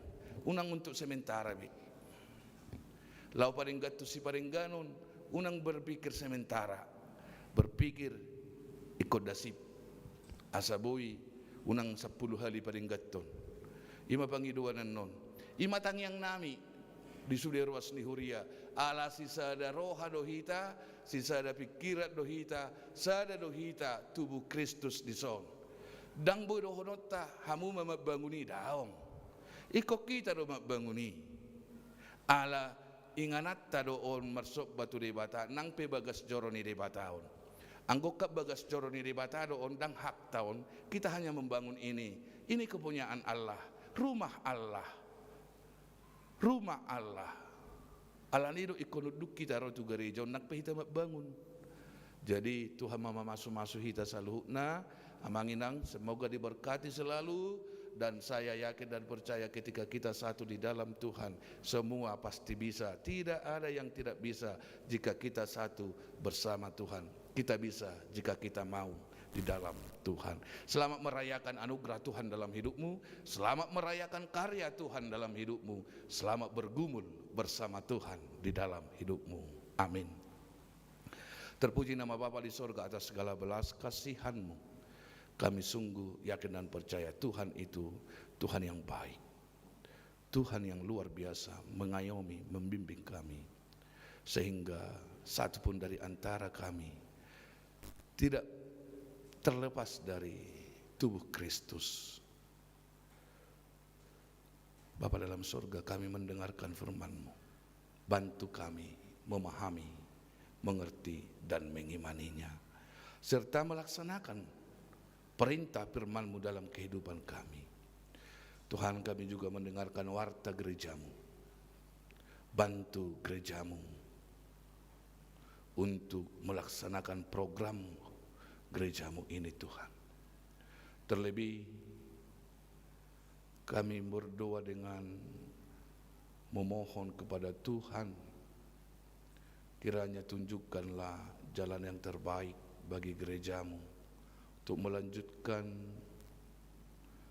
unang untuk sementara bi lau paringgat tu si paringganon unang berpikir sementara berpikir ikut dasip asaboy unang 10 hari paringgaton ima pangiduanan non ima tangyang nami di suderuas ni huria ala si sada roha dohita si sada pikirat dohita sada dohita tubuh Kristus di son dang boy dohonota hamu mamabanguni daong iko kita do mabanguni ala inganat tadoon marsok batu debata nang pe bagas joroni debataon anggo ka bagas joroni debata doon dang hak taon kita hanya membangun ini kepunyaan Allah rumah Allah ala nido ikonuduk kita ro tu gereja nak pe hita bangun jadi Tuhan mama masu hita saluhna amanginang semoga diberkati selalu dan saya yakin dan percaya ketika kita satu di dalam Tuhan semua pasti bisa tidak ada yang tidak bisa jika kita satu bersama Tuhan kita bisa jika kita mau di dalam Tuhan. Selamat merayakan anugerah Tuhan dalam hidupmu, selamat merayakan karya Tuhan dalam hidupmu, selamat bergumul bersama Tuhan di dalam hidupmu. Amin. Terpuji nama Bapa di sorga atas segala belas kasihan-Mu. Kami sungguh yakin dan percaya Tuhan itu Tuhan yang baik, Tuhan yang luar biasa mengayomi, membimbing kami sehingga satu pun dari antara kami tidak terlepas dari tubuh Kristus. Bapa dalam surga, kami mendengarkan firman-Mu, bantu kami memahami, mengerti dan mengimaninya serta melaksanakan perintah firman-Mu dalam kehidupan kami. Tuhan, kami juga mendengarkan warta gereja-Mu. Bantu gereja-Mu untuk melaksanakan program gereja-Mu ini Tuhan. Terlebih kami berdoa dengan memohon kepada Tuhan, kiranya tunjukkanlah jalan yang terbaik bagi gereja-Mu untuk melanjutkan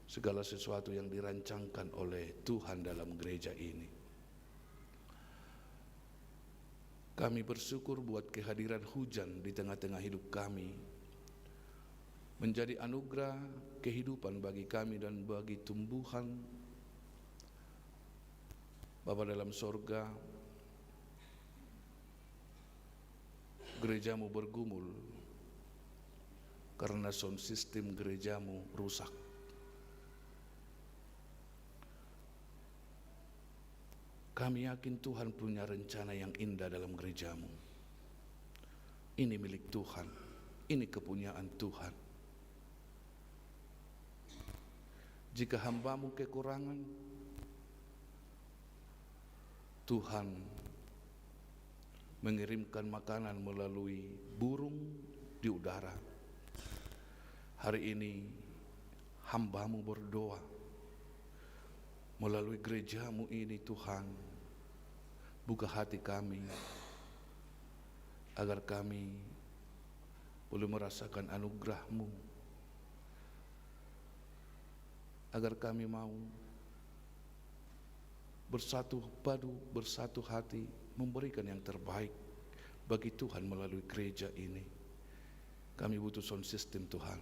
segala sesuatu yang dirancangkan oleh Tuhan dalam gereja ini. Kami bersyukur buat kehadiran hujan di tengah-tengah hidup kami, menjadi anugerah kehidupan bagi kami dan bagi tumbuhan. Bapa dalam sorga, gereja-Mu bergumul karena sound system gereja-Mu rusak. Kami yakin Tuhan punya rencana yang indah dalam gereja-Mu. Ini milik Tuhan, ini kepunyaan Tuhan. Jika hamba-Mu kekurangan, Tuhan mengirimkan makanan melalui burung di udara. Hari ini hamba-Mu berdoa melalui gereja-Mu ini, Tuhan, buka hati kami agar kami boleh merasakan anugerah-Mu, agar kami mau bersatu padu, bersatu hati, memberikan yang terbaik bagi Tuhan melalui gereja ini. Kami butuh sound system, Tuhan.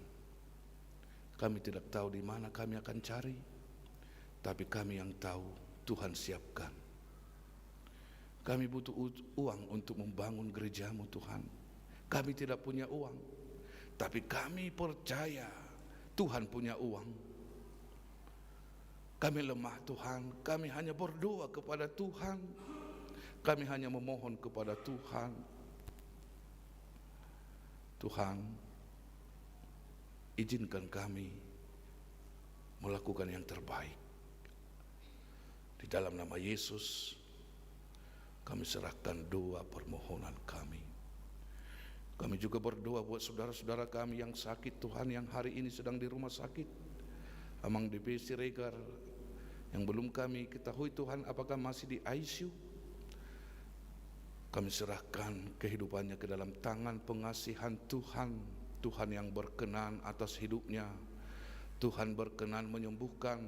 Kami tidak tahu di mana kami akan cari, tapi kami yang tahu Tuhan siapkan. Kami butuh uang untuk membangun gereja-Mu, Tuhan. Kami tidak punya uang, tapi kami percaya Tuhan punya uang. Kami lemah, Tuhan. Kami hanya berdoa kepada Tuhan. Kami hanya memohon kepada Tuhan. Tuhan, izinkan kami melakukan yang terbaik. Di dalam nama Yesus, kami serahkan doa permohonan kami. Kami juga berdoa buat saudara-saudara kami yang sakit, Tuhan, yang hari ini sedang di rumah sakit. Amang DP Siregar, yang belum kami ketahui, Tuhan, apakah masih di ICU. Kami serahkan kehidupannya ke dalam tangan pengasihan Tuhan. Tuhan yang berkenan atas hidupnya. Tuhan berkenan menyembuhkan.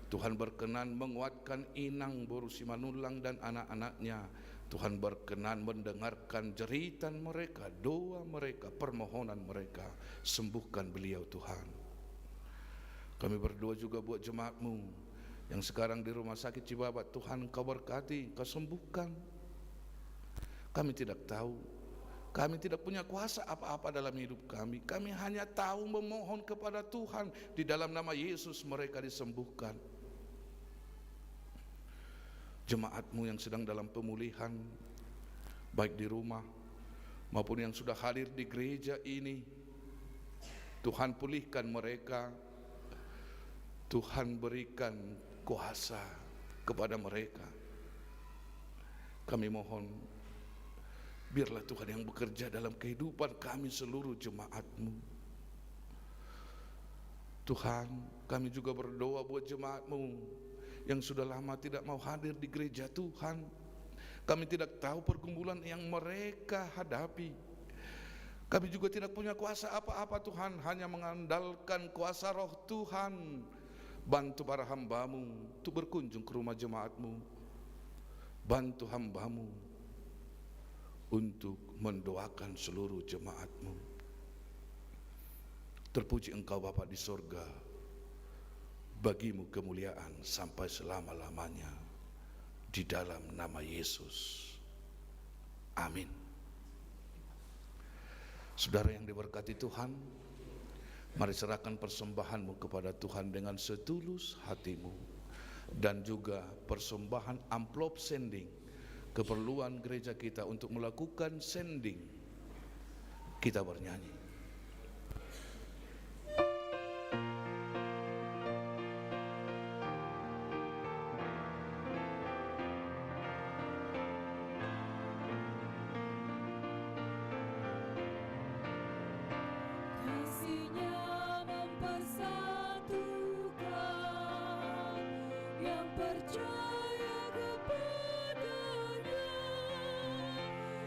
Tuhan berkenan menguatkan Inang Boru Simanulang dan anak-anaknya. Tuhan berkenan mendengarkan jeritan mereka, doa mereka, permohonan mereka. Sembuhkan beliau, Tuhan. Kami berdoa juga buat jemaat-Mu yang sekarang di rumah sakit Cibabat. Tuhan, Kau berkati, Kau sembuhkan. Kami tidak tahu, kami tidak punya kuasa apa-apa dalam hidup kami. Kami hanya tahu memohon kepada Tuhan. Di dalam nama Yesus mereka disembuhkan. Jemaat-Mu yang sedang dalam pemulihan, baik di rumah maupun yang sudah hadir di gereja ini, Tuhan pulihkan mereka. Tuhan berikan kuasa kepada mereka. Kami mohon, biarlah Tuhan yang bekerja dalam kehidupan kami seluruh jemaat-Mu. Tuhan, kami juga berdoa buat jemaat-Mu yang sudah lama tidak mau hadir di gereja Tuhan. Kami tidak tahu pergumulan yang mereka hadapi. Kami juga tidak punya kuasa apa-apa, Tuhan, hanya mengandalkan kuasa Roh Tuhan. Bantu para hamba-Mu untuk berkunjung ke rumah jemaat-Mu. Bantu hamba-Mu untuk mendoakan seluruh jemaat-Mu. Terpuji Engkau Bapa di sorga, bagi-Mu kemuliaan sampai selama-lamanya. Di dalam nama Yesus. Amin. Saudara yang diberkati Tuhan, mari serahkan persembahan-Mu kepada Tuhan dengan setulus hatimu. Dan juga persembahan amplop sending, keperluan gereja kita untuk melakukan sending. Kita bernyanyi.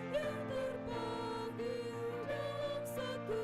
Yang terpanggil dalam satu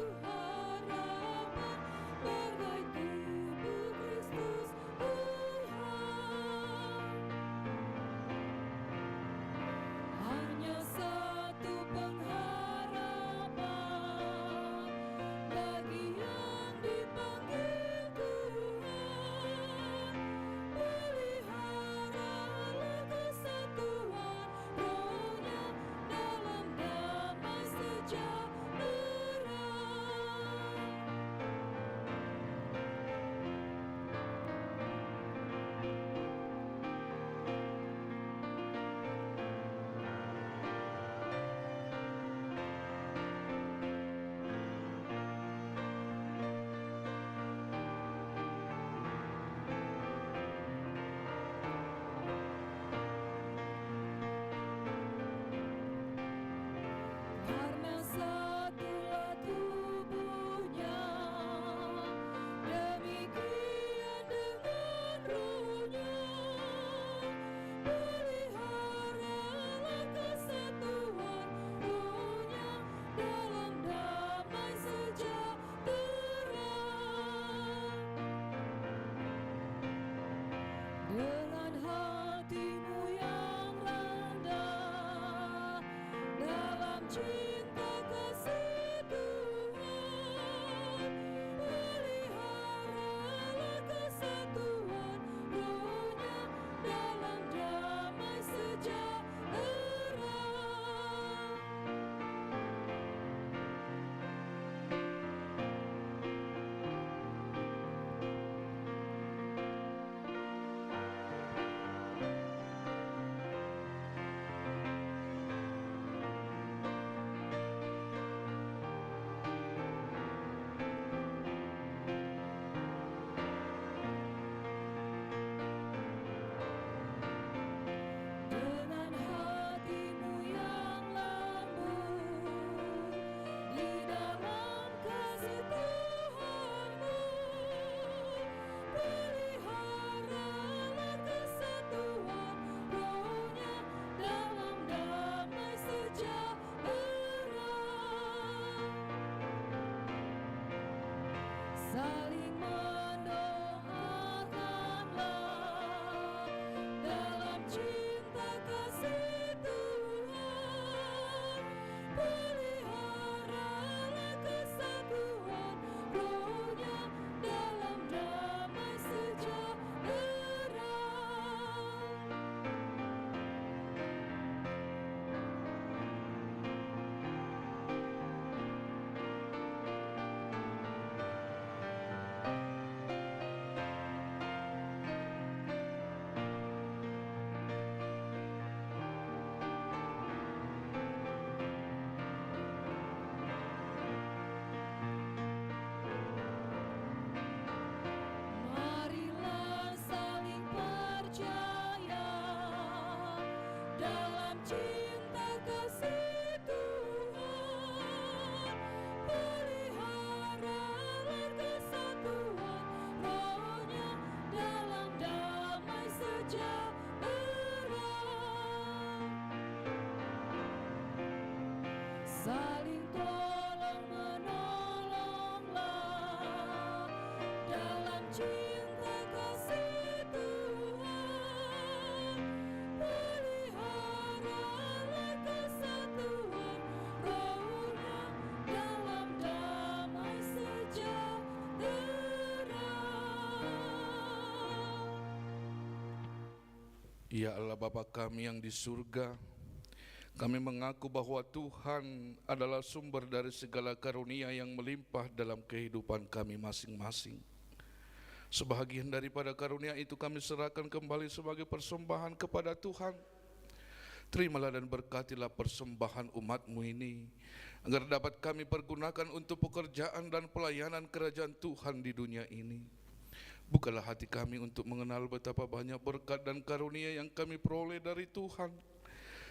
cinta kasih Tuhan, peliharalah kesatuan rohnya dalam damai sejahtera. Dengan hatimu yang lembut di dalam kasih Tuhanmu, peliharalah kesatuan rohnya dalam damai sejahtera. Saling mendoakanlah dalam cinta kasih Tuhan, peliharalah kesatuan rohnya dalam damai sejahtera. Marilah saling percaya dalam cinta kasih Tuhan, peliharalah kesatuan rohnya dalam damai sejahtera. Saling tolong menolonglah dalam cinta kasih Tuhan, peliharalah kesatuan rohnya dalam damai sejahtera. Ya Allah Bapa kami yang di surga, kami mengaku bahwa Tuhan adalah sumber dari segala karunia yang melimpah dalam kehidupan kami masing-masing. Sebahagian daripada karunia itu kami serahkan kembali sebagai persembahan kepada Tuhan. Terimalah dan berkatilah persembahan umat-Mu ini, agar dapat kami pergunakan untuk pekerjaan dan pelayanan kerajaan Tuhan di dunia ini. Bukalah hati kami untuk mengenal betapa banyak berkat dan karunia yang kami peroleh dari Tuhan,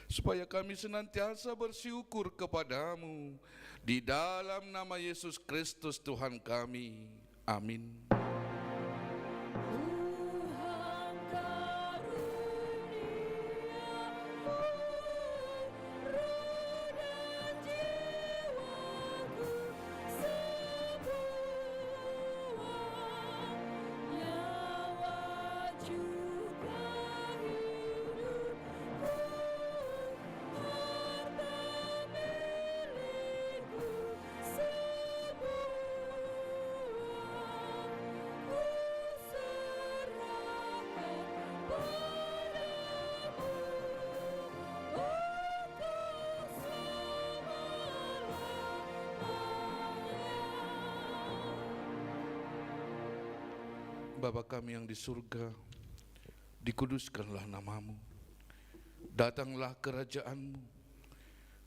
supaya kami senantiasa bersyukur kepadamu. Di dalam nama Yesus Kristus Tuhan kami. Amin. Tuhan karuniamu, roh dan jiwaku semua, nyawa juga hidupku, harta milikku semua, ku serahkan padamu untuk selama-lamanya. Bapa kami yang di surga, dikuduskanlah namamu. Datanglah kerajaanmu.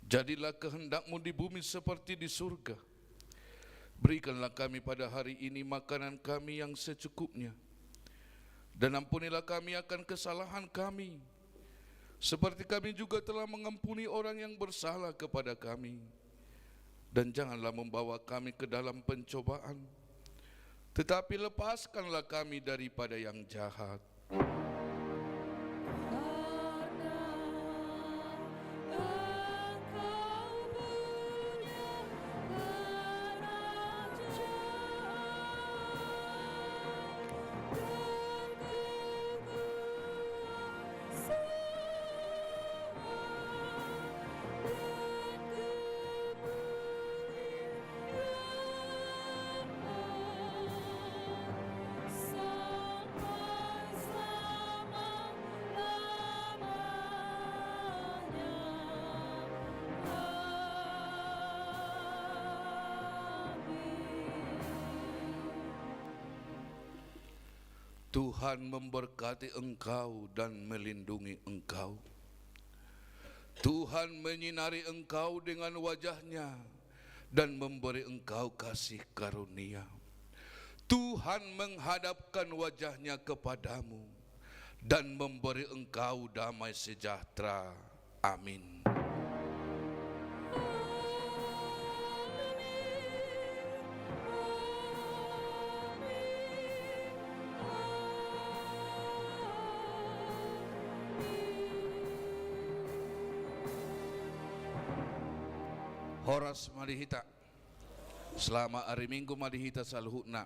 Jadilah kehendak-Mu di bumi seperti di surga. Berikanlah kami pada hari ini makanan kami yang secukupnya. Dan ampunilah kami akan kesalahan kami, seperti kami juga telah mengampuni orang yang bersalah kepada kami. Dan janganlah membawa kami ke dalam pencobaan, tetapi lepaskanlah kami daripada yang jahat. Tuhan memberkati engkau dan melindungi engkau. Tuhan menyinari engkau dengan wajah-Nya dan memberi engkau kasih karunia. Tuhan menghadapkan wajah-Nya kepadamu dan memberi engkau damai sejahtera. Amin. Horas Madihita. Selama hari Minggu Madihita salhutna